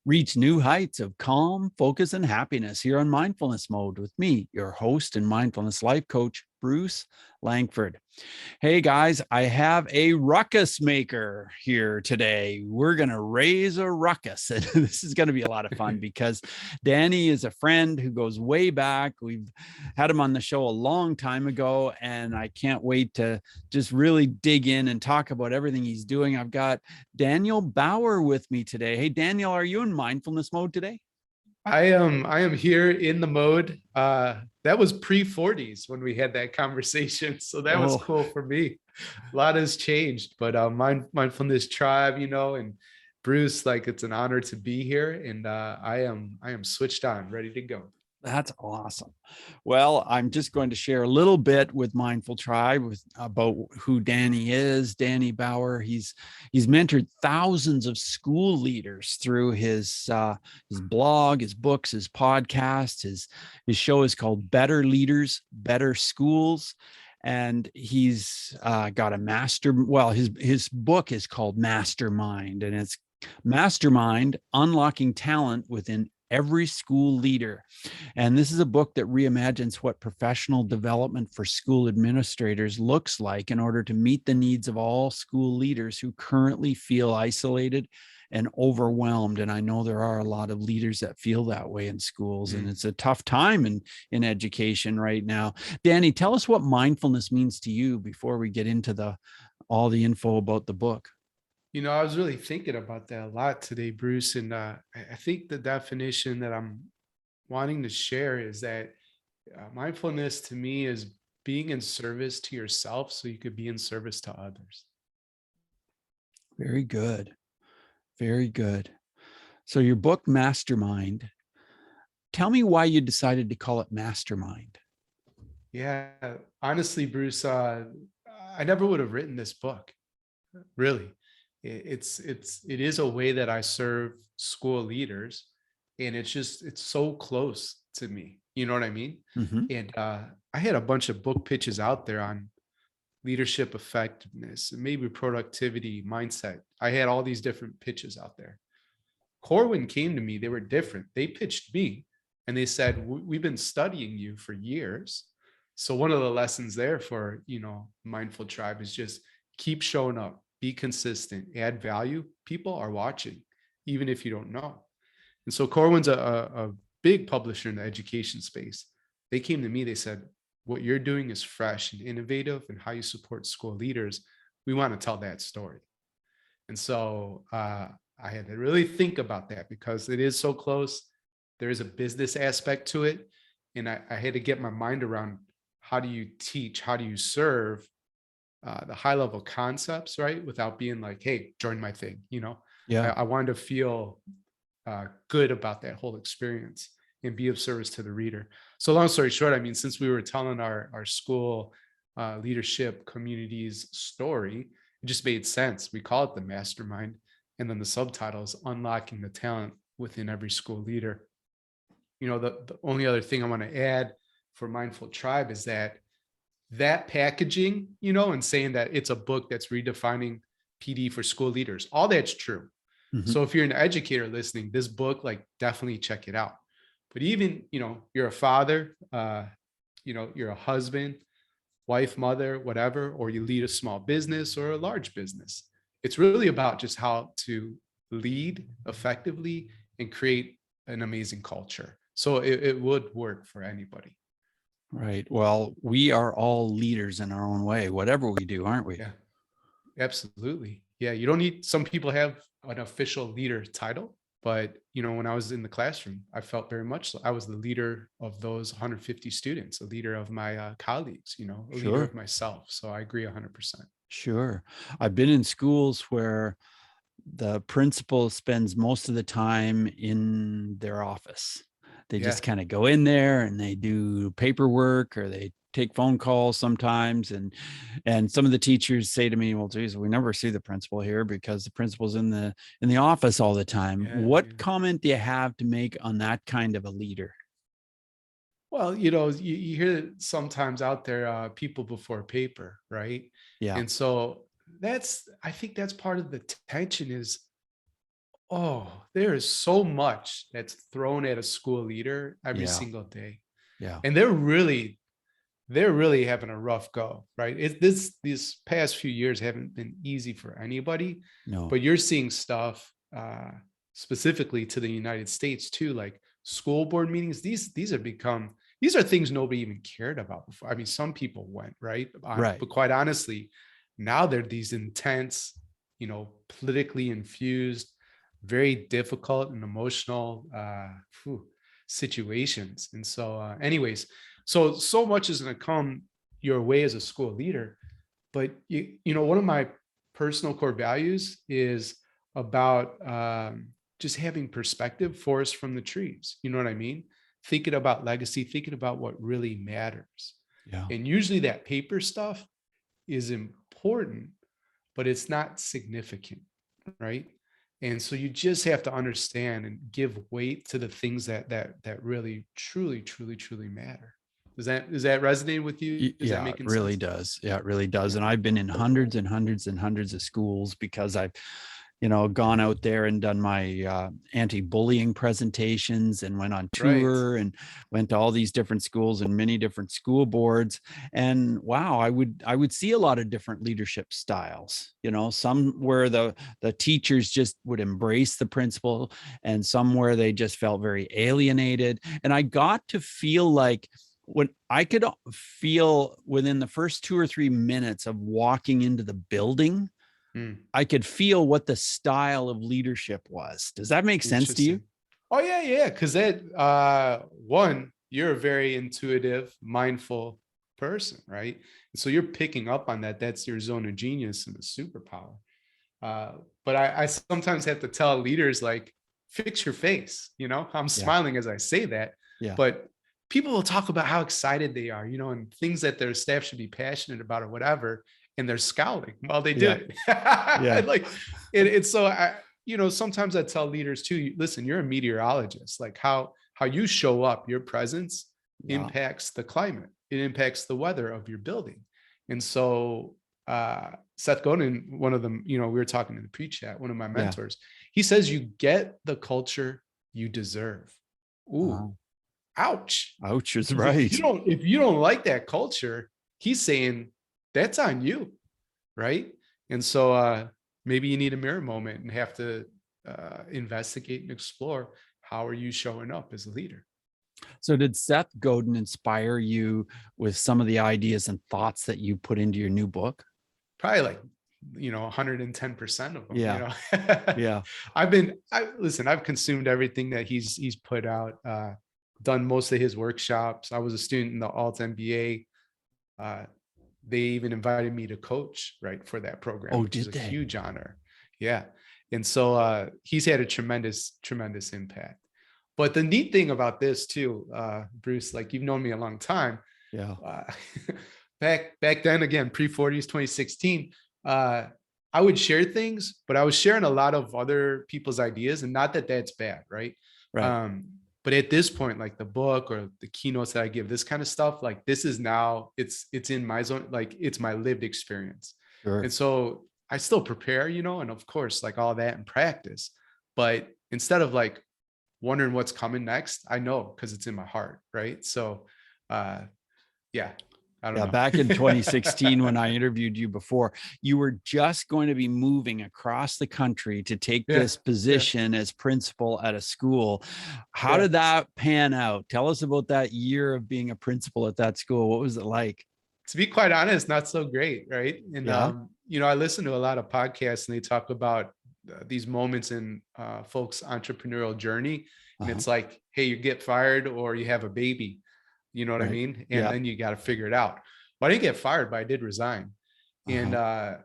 Reach new heights of calm, focus, and happiness here on Mindfulness Mode with me, your host and mindfulness life coach, Bruce Langford. Hey guys, I have a ruckus maker here today. We're going to raise a ruckus. And this is going to be a lot of fun because Danny is a friend who goes way back. We've had him on the show a long time ago, and I can't wait to just really dig in and talk about everything he's doing. I've got Daniel Bauer with me today. Hey, Daniel, are you in mindfulness mode today? I am here in the mode. That was pre-40s when we had that conversation. So that was Oh, cool for me. A lot has changed, but mindfulness tribe, and Bruce, like it's an honor to be here. And I am switched on, ready to go. that's awesome. Well, I'm just going to share a little bit with Mindful Tribe about who Danny is. Danny Bauer, he's mentored thousands of school leaders through his blog, his books, his podcast. His show is called Better Leaders, Better Schools. And he's got a his book is called Mastermind, and it's Mastermind, Unlocking Talent Within Every School Leader. And this is a book that reimagines what professional development for school administrators looks like in order to meet the needs of all school leaders who currently feel isolated and overwhelmed. And I know there are a lot of leaders that feel that way in schools, and it's a tough time in education right now. Danny, tell us what mindfulness means to you before we get into all the info about the book. I was really thinking about that a lot today, Bruce. And I think the definition that I'm wanting to share is that mindfulness to me is being in service to yourself so you could be in service to others. Very good. Very good. So your book, Mastermind, tell me why you decided to call it Mastermind. Yeah, honestly, Bruce, I never would have written this book. Really, it is a way that I serve school leaders, and it's so close to me. You know what I mean? Mm-hmm. And I had a bunch of book pitches out there on leadership effectiveness, and maybe productivity mindset. I had all these different pitches out there. Corwin came to me. They were different. They pitched me, and they said, "We've been studying you for years." So one of the lessons there for Mindful Tribe is just keep showing up, be consistent, add value. People are watching, even if you don't know. And so Corwin's a big publisher in the education space. They came to me, they said, what you're doing is fresh and innovative, and how you support school leaders. We want to tell that story. And so I had to really think about that because it is so close. There is a business aspect to it. And I had to get my mind around how do you teach, how do you serve the high level concepts, right? Without being like, hey, join my thing. Yeah. I wanted to feel good about that whole experience and be of service to the reader. So long story short, I mean, since we were telling our school leadership community's story, it just made sense. We call it the Mastermind. And then the subtitle is Unlocking the Talent Within Every School Leader. The only other thing I want to add for Mindful Tribe is that packaging, and saying that it's a book that's redefining PD for school leaders, all that's true. Mm-hmm. So if you're an educator listening, this book, like, definitely check it out. But even, you're a father, you're a husband, wife, mother, whatever, or you lead a small business or a large business. It's really about just how to lead effectively and create an amazing culture. So it would work for anybody. Right. Well, we are all leaders in our own way, whatever we do, aren't we? Yeah, absolutely. Yeah, you don't need, some people have an official leader title, but when I was in the classroom, I felt very much so. I was the leader of those 150 students, a leader of my colleagues, a leader of myself. So I agree 100%. Sure. I've been in schools where the principal spends most of the time in their office. They just kind of go in there and they do paperwork, or they take phone calls sometimes. And some of the teachers say to me, well, geez, we never see the principal here because the principal's in the office all the time. What comment do you have to make on that kind of a leader? Well, you hear sometimes out there, people before paper, right? Yeah. And so I think that's part of the tension is Oh, there is so much that's thrown at a school leader every Yeah. single day. Yeah. And they're really having a rough go, right? These past few years haven't been easy for anybody, No. but you're seeing stuff specifically to the United States too, like school board meetings. These are things nobody even cared about before. I mean, some people went, right? Right. But quite honestly, now they're these intense, politically infused, very difficult and emotional situations. And so, anyways, so much is going to come your way as a school leader. But one of my personal core values is about just having perspective, forest from the trees. You know what I mean? Thinking about legacy, thinking about what really matters. Yeah. And usually that paper stuff is important, but it's not significant, right? And so you just have to understand and give weight to the things that really, truly, truly, truly matter. Does that resonate with you? Is that Yeah, it making really sense? does. Yeah, it really does. Yeah. And I've been in hundreds and hundreds and hundreds of schools because I've, gone out there and done my anti-bullying presentations and went on Right. tour and went to all these different schools and many different school boards. And wow, I would see a lot of different leadership styles. Some where the teachers just would embrace the principal, and some where they just felt very alienated. And I got to feel like, when I could feel within the first 2 or 3 minutes of walking into the building, Hmm. I could feel what the style of leadership was. Does that make sense to you? Interesting. Oh yeah, yeah. Because one, you're a very intuitive, mindful person, right? And so you're picking up on that. That's your zone of genius and a superpower. Uh, but I sometimes have to tell leaders, like, fix your face. I'm Yeah. smiling as I say that, Yeah. but people will talk about how excited they are, and things that their staff should be passionate about or whatever, and they're scowling while they do Yeah. it. Yeah. Like it's so sometimes I tell leaders too, listen, you're a meteorologist. Like how you show up, your presence Yeah. impacts the climate. It impacts the weather of your building. And so Seth Godin, one of them, we were talking in the pre-chat, one of my Yeah. mentors, he says you get the culture you deserve. Ooh, Oh, ouch. ouch is Because if you right. don't if you don't like that culture, he's saying that's on you, right? And so maybe you need a mirror moment and have to investigate and explore, how are you showing up as a leader. So did Seth Godin inspire you with some of the ideas and thoughts that you put into your new book? Probably like 110% of them. Yeah. Yeah. I've consumed everything that he's put out, done most of his workshops. I was a student in the alt MBA. They even invited me to coach, right, for that program, Oh, which is did a they? huge honor. Yeah. And so he's had a tremendous impact. But the neat thing about this too, Bruce, like, you've known me a long time. Yeah. Uh, back then, again, pre-40s, 2016, I would share things, but I was sharing a lot of other people's ideas, and not that that's bad, right? Right. But at this point, like the book or the keynotes that I give, this kind of stuff, like, this is now it's in my zone, like it's my lived experience. Sure. And so I still prepare, and of course, like, all that in practice. But instead of like wondering what's coming next, I know, because it's in my heart, right? So yeah, I don't Yeah, know. back in 2016, when I interviewed you before, you were just going to be moving across the country to take Yeah, this yeah, position as principal at a school. How yeah. did that pan out? Tell us about that year of being a principal at that school. What was it like? To be quite honest, not so great, right? And Yeah. I listen to a lot of podcasts, and they talk about these moments in folks' entrepreneurial journey, and Uh-huh. it's like, hey, you get fired or you have a baby, you know what I Right. mean? And Yeah. then you got to figure it out. Well, I didn't get fired, but I did resign. And Uh-huh.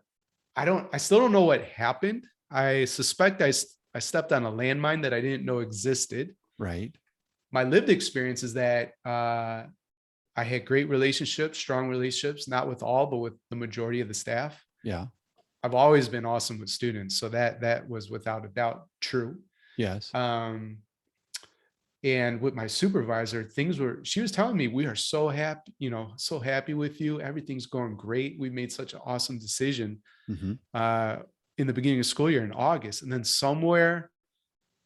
I still don't know what happened. I suspect I stepped on a landmine that I didn't know existed. Right. My lived experience is that I had great relationships, strong relationships, not with all, but with the majority of the staff. Yeah. I've always been awesome with students, so that was without a doubt true. Yes. Um, and with my supervisor, she was telling me, we are so happy, so happy with you. Everything's going great. We made such an awesome decision Mm-hmm. uh, in the beginning of school year in August. And then somewhere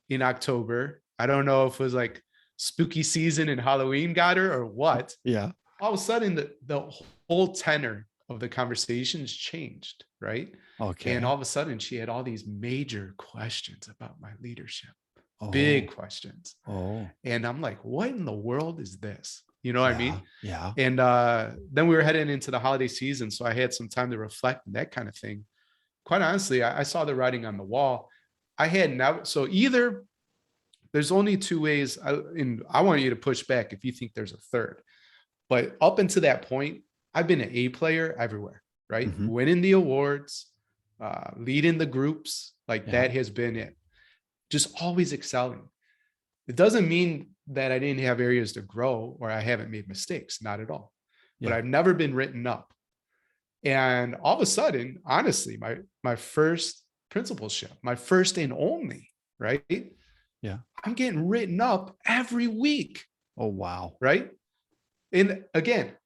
in October. I don't know if it was like spooky season and Halloween got her or what. Yeah. All of a sudden, the whole tenor of the conversations changed, right? And Okay. all of a sudden, she had all these major questions about my leadership, big Oh. questions. Oh. And I'm like, what in the world is this? You know what I Yeah. mean? Yeah. And then we were heading into the holiday season. So I had some time to reflect and that kind of thing. Quite honestly, I saw the writing on the wall. I had never, so either there's only two ways, and I want you to push back if you think there's a third. But up until that point, I've been an A player everywhere, right? Hmm. Winning the awards, leading the groups, like Yeah. that has been it. Just always excelling. It doesn't mean that I didn't have areas to grow or I haven't made mistakes, not at all. But Yeah. I've never been written up. And all of a sudden, honestly, my first principalship, my first and only, right? Yeah. I'm getting written up every week, Oh, wow. right? And again,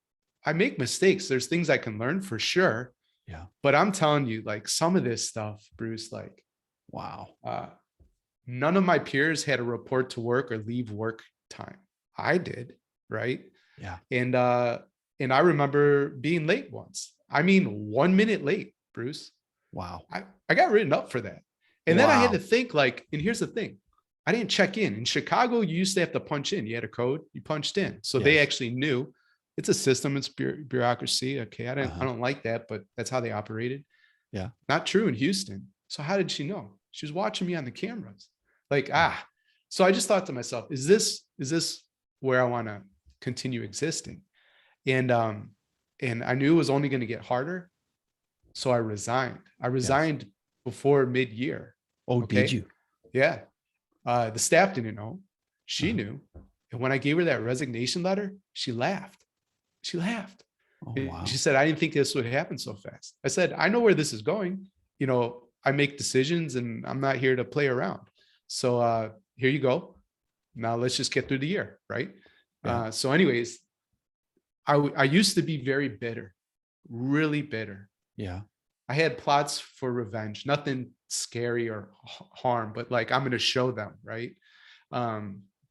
I make mistakes. There's things I can learn for sure. Yeah. But I'm telling you, like some of this stuff, Bruce, like Wow. none of my peers had to report to work or leave work time. I did, right? Yeah. And I remember being late once. I mean, 1 minute late, Bruce. Wow. I got written up for that. And then I had to Wow. think like, and here's the thing. I didn't check in. In Chicago, you used to have to punch in. You had a code, you punched in. So they Yes. actually knew it's a system, it's bureaucracy. Okay. I Uh-huh. don't like that, but that's how they operated. Yeah. Not true in Houston. So how did she know? She was watching me on the cameras. Like, Yeah. so I just thought to myself, is this where I want to continue existing? And I knew it was only going to get harder. So I resigned. I Yes. resigned before mid-year. Oh, did Okay. you? Yeah. The staff didn't know. She Uh-huh. knew. And when I gave her that resignation letter, she laughed. She laughed. Oh, And she wow. said, I didn't think this would happen so fast. I said, I know where this is going. You know, I make decisions and I'm not here to play around. So here you go. Now let's just get through the year. Right. Yeah. So anyways, I used to be very bitter, really bitter. Yeah. I had plots for revenge, nothing scary or harm, but like I'm going to show them, right?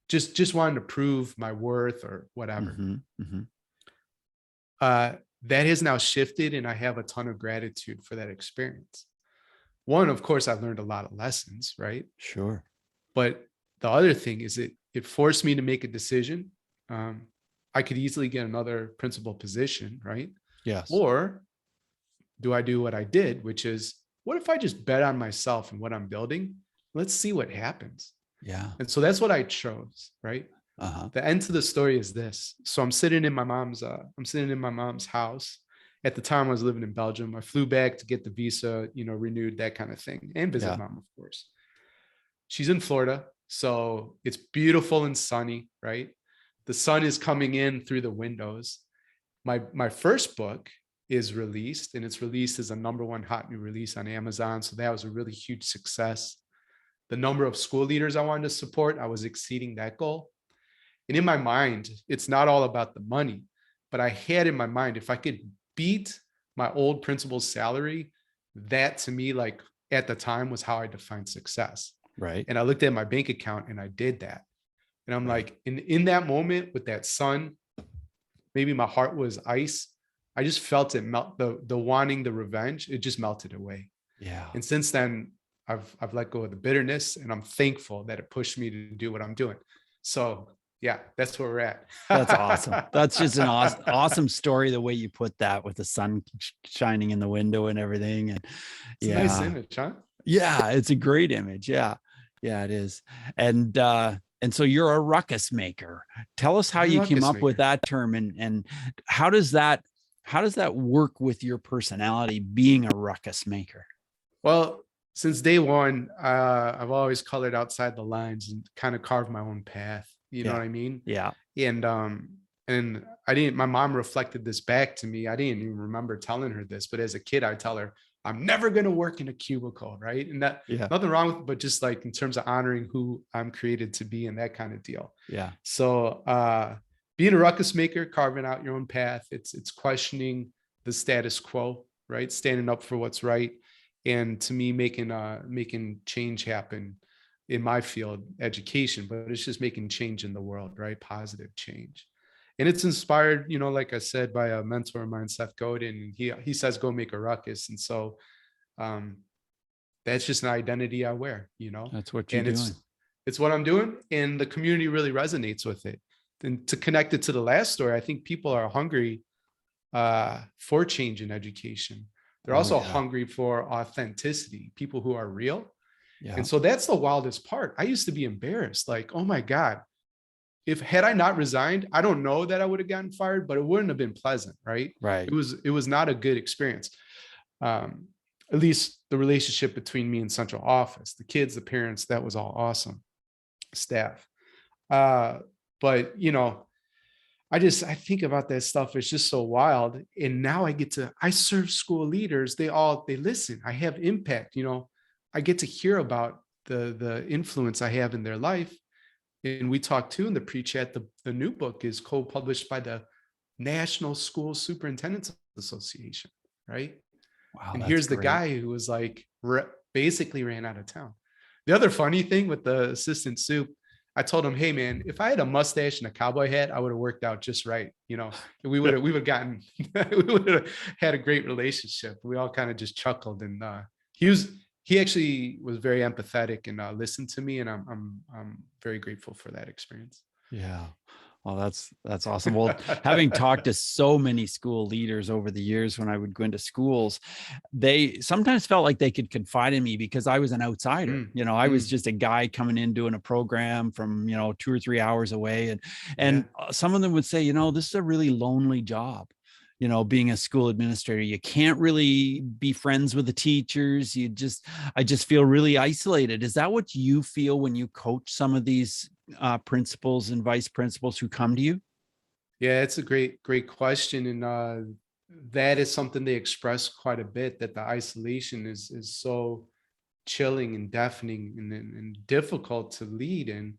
Just wanted to prove my worth or whatever. Mm-hmm. Mm-hmm. That has now shifted, and I have a ton of gratitude for that experience. One, of course, I've learned a lot of lessons, right? Sure. But the other thing is it forced me to make a decision. I could easily get another principal position, right? Yes. Or do I do what I did, which is, what if I just bet on myself and what I'm building? Let's see what happens. Yeah. And so that's what I chose, right? Uh-huh. The end to the story is this. So I'm sitting in my mom's house. At the time I was living in Belgium. I flew back to get the visa, renewed, that kind of thing, and visit Yeah. mom, of course. She's in Florida. So it's beautiful and sunny, right? The sun is coming in through the windows. My first book is released, and it's released as a #1 hot new release on Amazon. So that was a really huge success. The number of school leaders I wanted to support, I was exceeding that goal. And in my mind, it's not all about the money, but I had in my mind, if I could beat my old principal's salary, that to me, like at the time, was how I defined success. Right. And I looked at my bank account and I did that. And I'm Right. like, in that moment with that sun, maybe my heart was ice. I just felt it melt, the wanting the revenge, it just melted away. Yeah. And since then, I've let go of the bitterness, and I'm thankful that it pushed me to do what I'm doing. So yeah, that's where we're at. That's awesome. That's just an awesome story, the way you put that, with the sun shining in the window and everything. And It's a nice image, huh? yeah, it's a great image. Yeah. Yeah, it is. And so you're a ruckus maker. Tell us how I'm a you came ruckus up with maker. that term, and how does that work with your personality, being a ruckus maker? Well, since day one, I've always colored outside the lines and kind of carved my own path. You know Yeah. what I mean? Yeah. And I didn't, my mom reflected this back to me. I didn't even remember telling her this, but as a kid, I tell her, I'm never going to work in a cubicle. Right. And that, Yeah. nothing wrong with it, but just like in terms of honoring who I'm created to be and that kind of deal. Yeah. So, being a ruckus maker, carving out your own path, it's questioning the status quo, right? Standing up for what's right. And to me, making change happen in my field, education, but it's just making change in the world, right? Positive change. And it's inspired, like I said, by a mentor of mine, Seth Godin. And he says, go make a ruckus. And so um, that's just an identity I wear. That's what you're And doing. it's what I'm doing. And the community really resonates with it. And to connect it to the last story, I think people are hungry for change in education. They're Oh, also yeah. hungry for authenticity, people who are real. Yeah. And so that's the wildest part. I used to be embarrassed, like, oh my God, had I not resigned, I don't know that I would have gotten fired, but it wouldn't have been pleasant, right? Right. It was not a good experience. At least the relationship between me and central office, the kids, the parents, that was all awesome. Staff. But I think about that stuff. It's just so wild. And now I serve school leaders. They listen. I have impact. I get to hear about the influence I have in their life. And we talk too in the pre-chat. The new book is co-published by the National School Superintendents Association, right? Wow. And That's here's the great. guy who was like basically ran out of town. The other funny thing with the assistant soup, I told him, hey man, if I had a mustache and a cowboy hat, I would have worked out just right. We would have gotten we would have had a great relationship. We all kind of just chuckled, and he actually was very empathetic and listened to me, and I'm very grateful for that experience. Yeah. Well, that's awesome. Well, having talked to so many school leaders over the years when I would go into schools, they sometimes felt like they could confide in me because I was an outsider. I was just a guy coming in doing a program from, 2 or 3 hours away. And some of them would say, this is a really lonely job. Being a school administrator, you can't really be friends with the teachers. I just feel really isolated. Is that what you feel when you coach some of these principals and vice principals who come to you? Yeah, it's a great question. And that is something they express quite a bit, that the isolation is so chilling and deafening and difficult to lead, and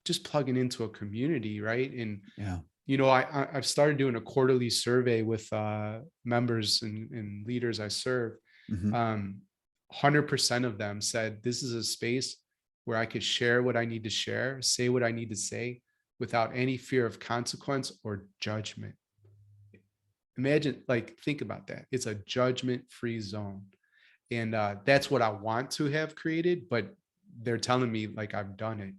just plugging into a community, right? And Yeah. I've started doing a quarterly survey with members and leaders I serve. Mm-hmm. 100% of them said this is a space where I could share what I need to share, say what I need to say without any fear of consequence or judgment. Imagine, think about that. It's a judgment-free zone. And that's what I want to have created, but they're telling me I've done it.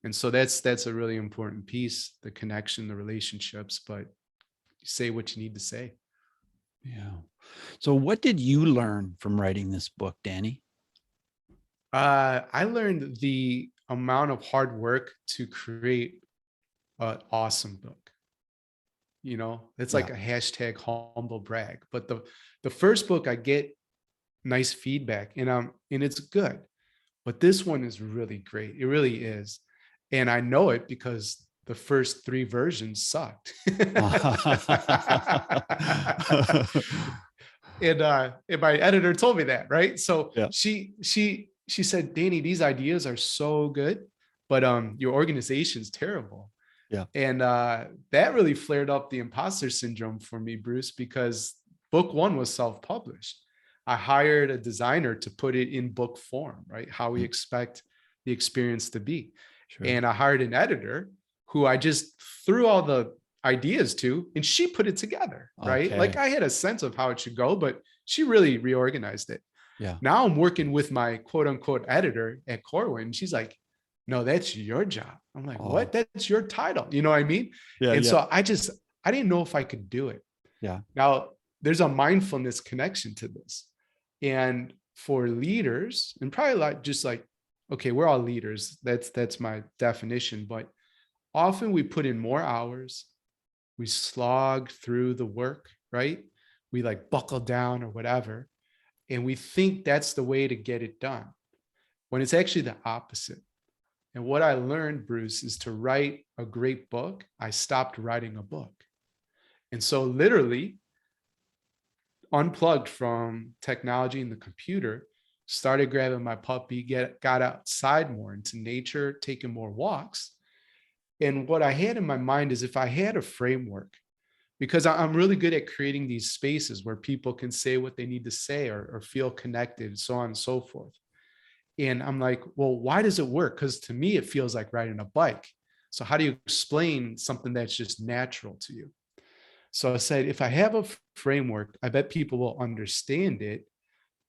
And so that's a really important piece, the connection, the relationships, but say what you need to say. Yeah. So what did you learn from writing this book, Danny? I learned the amount of hard work to create an awesome book. It's like a hashtag humble brag. But the first book, I get nice feedback, and it's good. But this one is really great. It really is. And I know it because the first 3 versions sucked. And my editor told me that, right? So Yeah. she said, Danny, these ideas are so good, but your organization's terrible. Yeah. And that really flared up the imposter syndrome for me, Bruce, because book 1 was self-published. I hired a designer to put it in book form, right? How we expect the experience to be. Sure. And I hired an editor who I just threw all the ideas to, and she put it together, right? Okay. I had a sense of how it should go, but she really reorganized it. Yeah. Now I'm working with my quote unquote editor at Corwin. She's like, no, that's your job. I'm like, what? That's your title. You know what I mean? Yeah. And so I didn't know if I could do it. Yeah. Now there's a mindfulness connection to this. And for leaders, and probably okay, we're all leaders. That's my definition. But often we put in more hours, we slog through the work, right? We buckle down or whatever. And we think that's the way to get it done, when it's actually the opposite. And what I learned, Bruce, is to write a great book, I stopped writing a book. And so literally unplugged from technology and the computer, started grabbing my puppy, got outside more into nature, taking more walks. And what I had in my mind is, if I had a framework, because I'm really good at creating these spaces where people can say what they need to say or feel connected, so on and so forth. And I'm like, well, why does it work? Because to me, it feels like riding a bike. So how do you explain something that's just natural to you? So I said, if I have a framework, I bet people will understand it.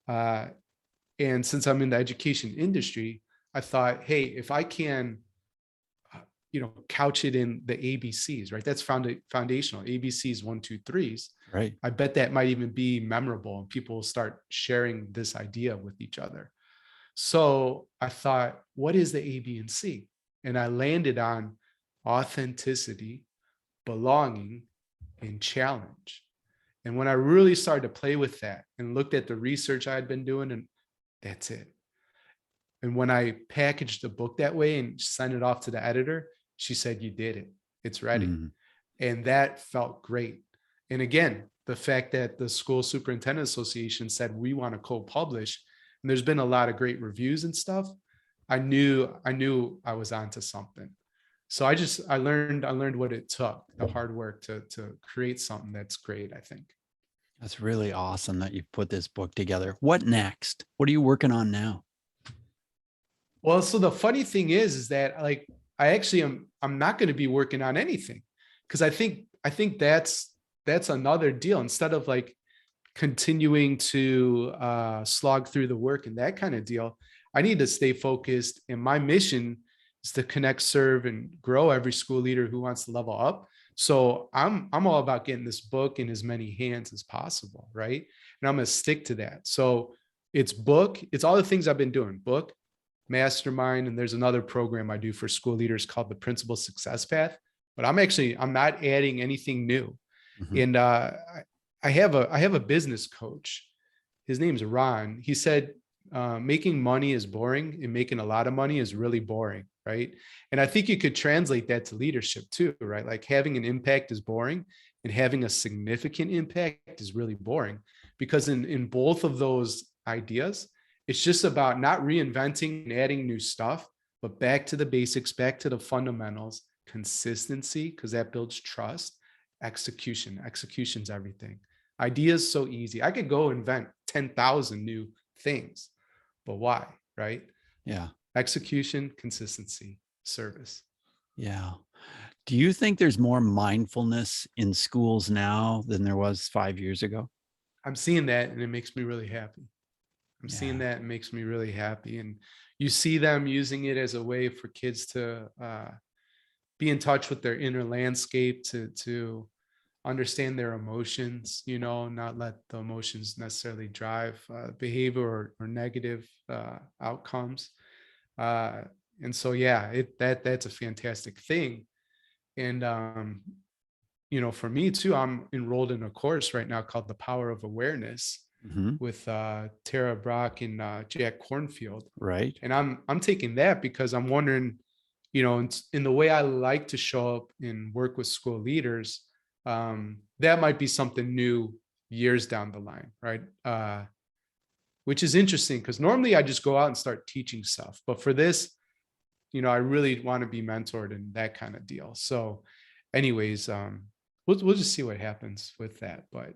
Uh, and since I'm in the education industry, I thought, hey, if I can, couch it in the ABCs, right? That's foundational. ABCs, one, two, threes. Right. I bet that might even be memorable, and people will start sharing this idea with each other. So I thought, what is the A, B, and C? And I landed on authenticity, belonging, and challenge. And when I really started to play with that and looked at the research I had been doing, and that's it. And when I packaged the book that way and sent it off to the editor, she said, you did it. It's ready. Mhm. And that felt great. And again, the fact that the School Superintendent Association said we want to co-publish, and there's been a lot of great reviews and stuff, I knew I was onto something. So I learned what it took, the hard work to create something that's great, I think. That's really awesome that you've put this book together. What next? What are you working on now? Well, so the funny thing is that like I'm not going to be working on anything, because I think that's another deal. Instead of like continuing to slog through the work and that kind of deal, I need to stay focused. And my mission is to connect, serve, and grow every school leader who wants to level up. So I'm all about getting this book in as many hands as possible, right? And I'm going to stick to that. So it's book, it's all the things I've been doing: book, Mastermind, and there's another program I do for school leaders called the Principal Success Path. But I'm not adding anything new. Mhm. And I have a business coach. His name's Ron. He said, making money is boring and making a lot of money is really boring, right? And I think you could translate that to leadership too, right? Like having an impact is boring and having a significant impact is really boring, because in both of those ideas, it's just about not reinventing and adding new stuff, but back to the basics, back to the fundamentals, consistency, because that builds trust, execution's everything. Ideas so easy. I could go invent 10,000 new things, but why, right? Yeah. Execution, consistency, service. Yeah. Do you think there's more mindfulness in schools now than there was 5 years ago? I'm seeing that and it makes me really happy. I'm seeing Yeah. that and it makes me really happy. And you see them using it as a way for kids to be in touch with their inner landscape, to understand their emotions, not let the emotions necessarily drive behavior or negative outcomes. Uh, and so, yeah, that's a fantastic thing. And, for me too, I'm enrolled in a course right now called The Power of Awareness Mhm. with Tara Brock and Jack Cornfield. Right. And I'm taking that because I'm wondering, in the way I like to show up and work with school leaders, that might be something new years down the line, right? Which is interesting because normally I just go out and start teaching stuff, but for this, I really want to be mentored and that kind of deal. So, anyways, we'll just see what happens with that. But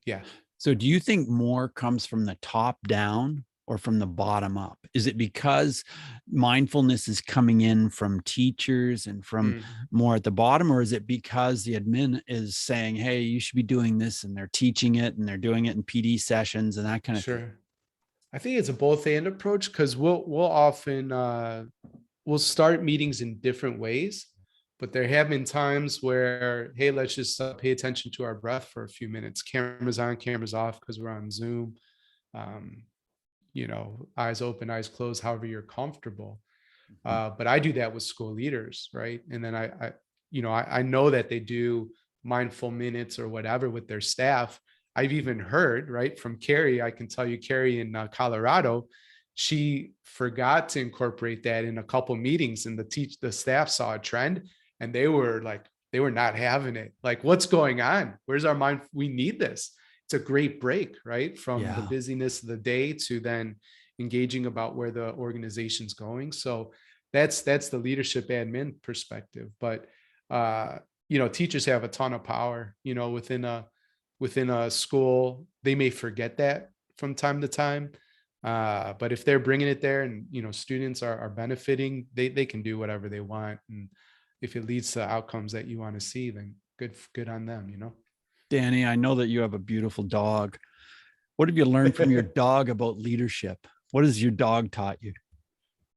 yeah, So do you think more comes from the top down or from the bottom up? Is it because mindfulness is coming in from teachers and from Mm, more at the bottom, or is it because the admin is saying, hey, you should be doing this, and they're teaching it and they're doing it in PD sessions and that kind of thing? sure. I think it's a both and approach, because we'll often we'll start meetings in different ways, but there have been times where, hey, let's just pay attention to our breath for a few minutes. Cameras on, cameras off, because we're on Zoom. Um, eyes open, eyes closed, however you're comfortable. Mhm. But I do that with school leaders, right? And then I know that they do mindful minutes or whatever with their staff. I've even heard, right, from Carrie. I can tell you, Carrie in Colorado, she forgot to incorporate that in a couple meetings, and the staff saw a trend, and they were not having it. Like, what's going on? Where's our mind? We need this. It's a great break, right, from the Yeah. busyness of the day to then engaging about where the organization's going. So that's the leadership admin perspective. But teachers have a ton of power, within a school. They may forget that from time to time, But if they're bringing it there and, students are benefiting, they can do whatever they want. And if it leads to outcomes that you want to see, then good on them. Danny, I know that you have a beautiful dog. What have you learned from your dog about leadership? What has your dog taught you?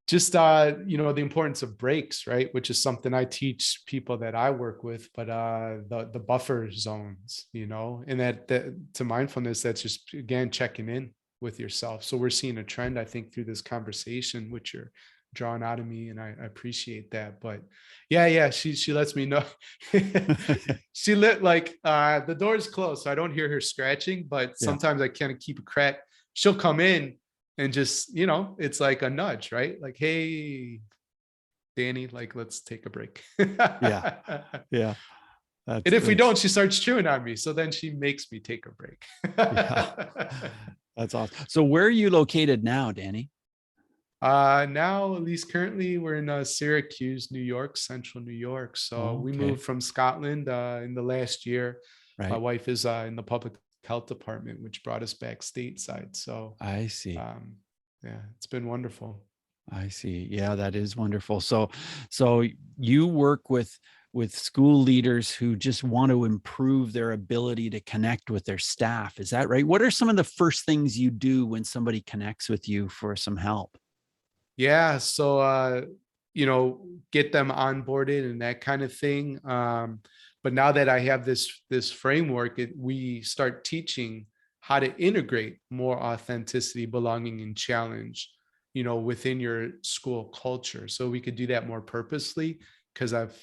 Just the importance of breaks, right? Which is something I teach people that I work with, but the buffer zones, and that to mindfulness, that's just, again, checking in with yourself. So we're seeing a trend, I think, through this conversation, which you're drawing out of me, and I appreciate that. But yeah, she lets me know. She lit like the door's closed, so I don't hear her scratching, but sometimes I kind of keep a crack. She'll come in and just, it's like a nudge, right? Like, hey, Danny, like, let's take a break. Yeah. And if we don't, she starts chewing on me. So then she makes me take a break. Yeah. That's awesome. So where are you located now, Danny? Now, at least currently, we're in Syracuse, New York, central New York. So we moved from Scotland in the last year. Right. My wife is in the public health department, which brought us back stateside. So I see. Yeah, it's been wonderful. I see. Yeah, that is wonderful. So you work with school leaders who just want to improve their ability to connect with their staff. Is that right? What are some of the first things you do when somebody connects with you for some help? Yeah. So, get them onboarded and that kind of thing. But now that I have this framework, we start teaching how to integrate more authenticity, belonging, and challenge, within your school culture. So we could do that more purposely because I've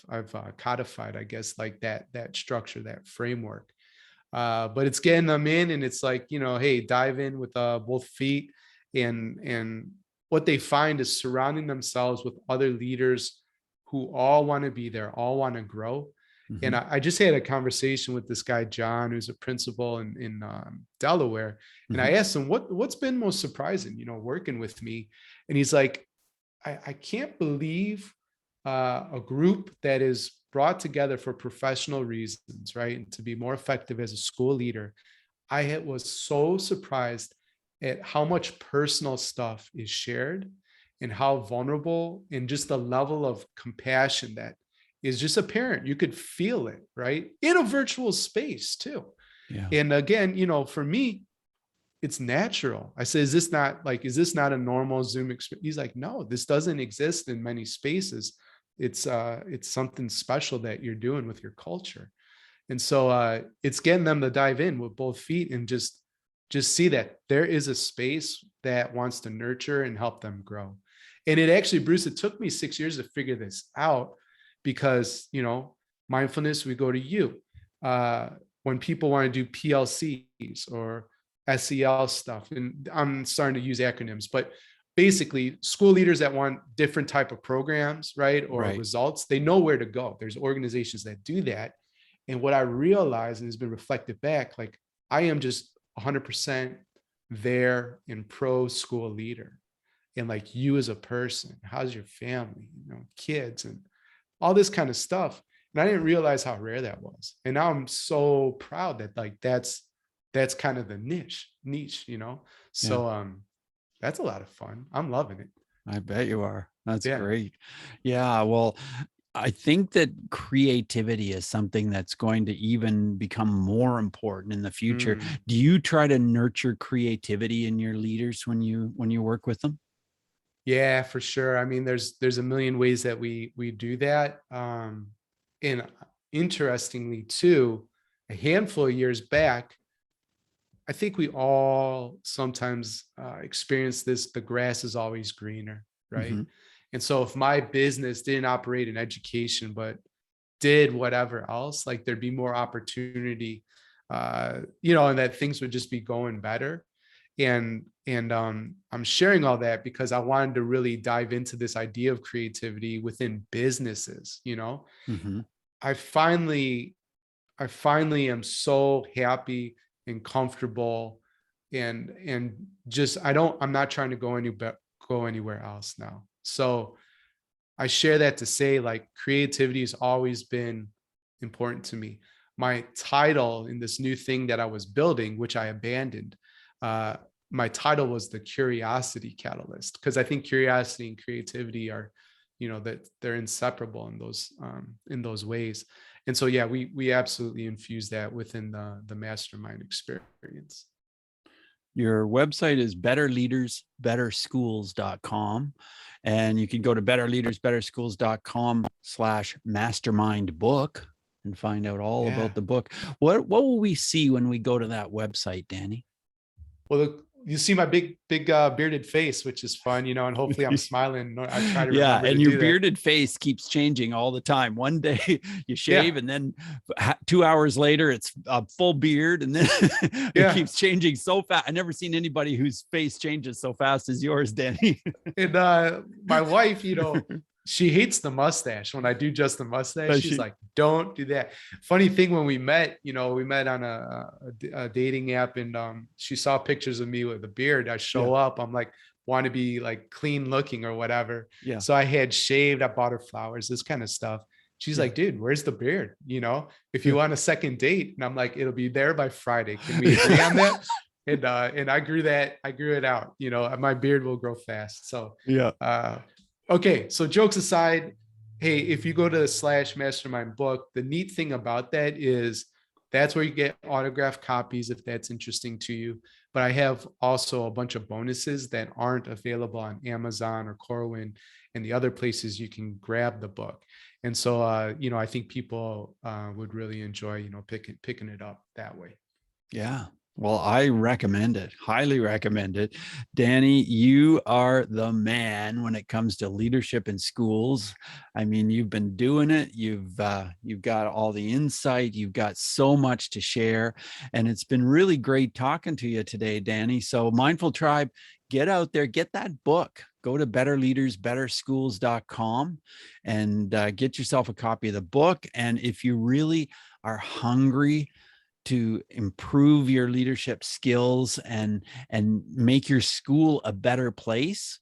codified, I guess, like that structure, that framework. But it's getting them in, and it's like, hey, dive in with both feet, and what they find is surrounding themselves with other leaders who all want to be there, all want to grow. Mm-hmm. And I just had a conversation with this guy, John, who's a principal in Delaware. And I asked him, what's been most surprising, working with me? And he's like, I can't believe a group that is brought together for professional reasons, right? And to be more effective as a school leader. I was so surprised at how much personal stuff is shared and how vulnerable, and just the level of compassion that is just apparent. You could feel it, right? In a virtual space too. Yeah. And again, for me, it's natural. I said, is this not a normal Zoom experience? He's like, no, this doesn't exist in many spaces. It's something special that you're doing with your culture. And so it's getting them to dive in with both feet and just see that there is a space that wants to nurture and help them grow. And it actually, Bruce, it took me 6 years to figure this out because, mindfulness, we go to you. When people want to do PLCs or SEL stuff, and I'm starting to use acronyms, but basically school leaders that want different type of programs, right? Or results, they know where to go. There's organizations that do that. And what I realized, and has been reflected back, like I am just 100% there in pro school leader. And like you as a person, how's your family, kids and all this kind of stuff. And I didn't realize how rare that was. And now I'm so proud that like, that's kind of the niche, So that's a lot of fun. I'm loving it. I bet you are. That's great. Yeah. Well, I think that creativity is something that's going to even become more important in the future. Do you try to nurture creativity in your leaders when you work with them? Yeah, for sure. I mean, there's a million ways that we do that. And interestingly too, a handful of years back, I think we all sometimes experience this, the grass is always greener, right? Mm-hmm. And so if my business didn't operate in education, but did whatever else, like there'd be more opportunity, and that things would just be going better. And I'm sharing all that because I wanted to really dive into this idea of creativity within businesses. Mm-hmm. I finally am so happy and comfortable, and just I'm not trying to go anywhere else now. So I share that to say, like, creativity has always been important to me. My title in this new thing that I was building, which I abandoned, my title was the curiosity catalyst, because I think curiosity and creativity are, that they're inseparable in those ways. And so, yeah, we absolutely infuse that within the mastermind experience. Your website is betterleadersbetterschools.com. And you can go to betterleadersbetterschools.com/mastermind book and find out all Yeah. about the book. What will we see when we go to that website, Danny? Well, you see my big bearded face, which is fun, and hopefully I'm smiling. I try to Yeah, remember to and your do that. bearded face keeps changing all the time. One day you shave, Yeah. and then 2 hours later it's a full beard, and then it Yeah. keeps changing so fast. I've never seen anybody whose face changes so fast as yours, Danny. And my wife, she hates the mustache. When I do just the mustache, she's like, don't do that. Funny thing, when we met on a dating app, and she saw pictures of me with a beard. I show up, I'm like, want to be like clean looking or whatever. Yeah. So I had shaved, I bought her flowers, this kind of stuff. She's like, dude, where's the beard? If you want a second date. And I'm like, it'll be there by Friday. Can we agree on that? And I grew it out. My beard will grow fast. So okay, so jokes aside, hey, if you go to /mastermind book, the neat thing about that is that's where you get autographed copies if that's interesting to you. But I have also a bunch of bonuses that aren't available on Amazon or Corwin and the other places you can grab the book. And so, I think people would really enjoy, picking it up that way. Yeah. Well, I recommend it, highly recommend it. Danny, you are the man when it comes to leadership in schools. I mean, you've been doing it. You've got all the insight. You've got so much to share. And it's been really great talking to you today, Danny. So Mindful Tribe, get out there, get that book. Go to betterleadersbetterschools.com and get yourself a copy of the book. And if you really are hungry to improve your leadership skills and make your school a better place,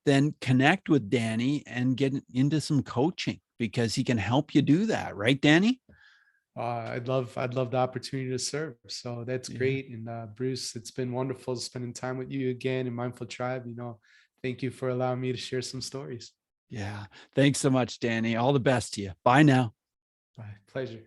then connect with Danny and get into some coaching, because he can help you do that. Right, Danny? I'd love the opportunity to serve. So that's great. And Bruce, it's been wonderful spending time with you again in Mindful Tribe. Thank you for allowing me to share some stories. Yeah. Thanks so much, Danny. All the best to you. Bye now. Bye. Pleasure.